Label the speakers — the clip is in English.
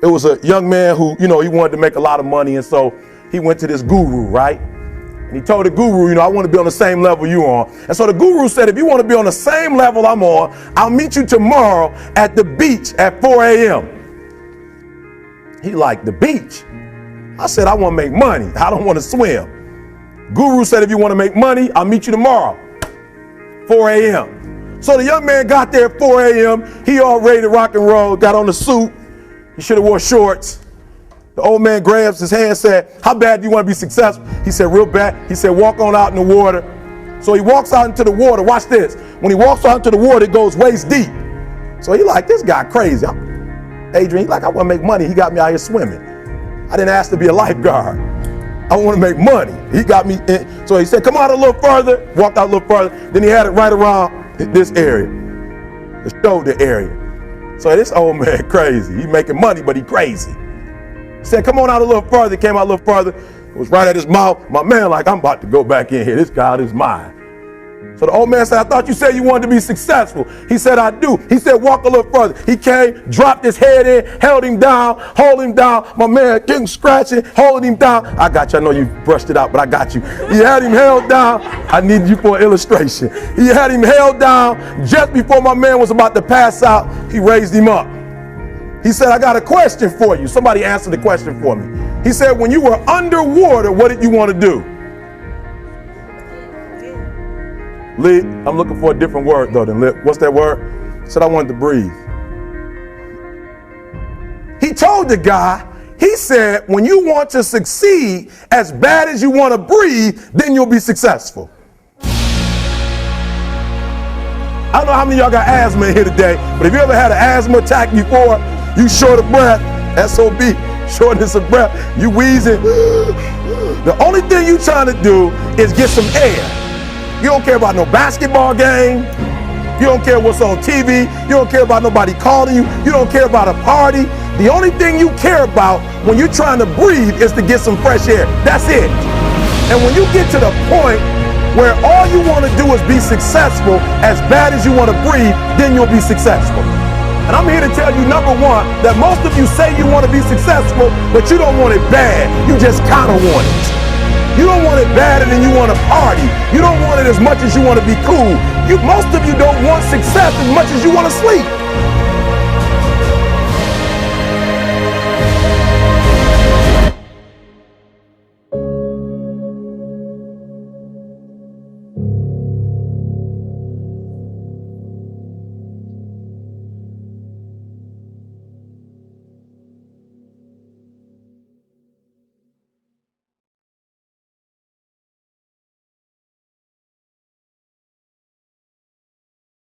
Speaker 1: it was a young man who, he wanted to make a lot of money, and so he went to this guru, right? And he told the guru, I want to be on the same level you on. And so the guru said, if you want to be on the same level I'm on, I'll meet you tomorrow at the beach at 4 a.m. He like, the beach? I said, I want to make money. I don't want to swim. Guru said, if you want to make money, I'll meet you tomorrow, 4 a.m. So the young man got there at 4 a.m. He all ready to rock and roll, got on the suit. He should have wore shorts. The old man grabs his hand and said, how bad do you want to be successful? He said, real bad. He said, walk on out in the water. So he walks out into the water. Watch this. When he walks out into the water, it goes waist deep. So he like, this guy crazy. Adrian, he like, I want to make money. He got me out here swimming. I didn't ask to be a lifeguard. I want to make money. He got me in. So he said, come out a little further. Walked out a little further. Then he had it right around this area, the shoulder area. So this old man crazy. He making money, but he crazy. He said, come on out a little further. Came out a little further. It was right at his mouth. My man like, I'm about to go back in here. This God is mine. So the old man said, I thought you said you wanted to be successful. He said, I do. He said, walk a little further. He came, dropped his head in, held him down, hold him down. My man getting scratching, holding him down. I got you. I know you brushed it out, but I got you. He had him held down. I need you for an illustration. He had him held down. Just before my man was about to pass out, he raised him up. He said, I got a question for you. Somebody answered the question for me. He said, when you were underwater, what did you want to do? Lit. I'm looking for a different word though than lit. What's that word? Said I wanted to breathe. He told the guy, he said, when you want to succeed as bad as you want to breathe, then you'll be successful. I don't know how many of y'all got asthma in here today, but if you ever had an asthma attack before, you short of breath, SOB, shortness of breath, you wheezing. The only thing you trying to do is get some air. You don't care about no basketball game. You don't care what's on TV. You don't care about nobody calling you. You don't care about a party. The only thing you care about when you're trying to breathe is to get some fresh air. That's it. And when you get to the point where all you want to do is be successful as bad as you want to breathe, then you'll be successful. And I'm here to tell you, number one, that most of you say you want to be successful, but you don't want it bad. You just kind of want it. You don't want it badder than you want to party. You don't want it as much as you want to be cool. Most of you don't want success as much as you want to sleep.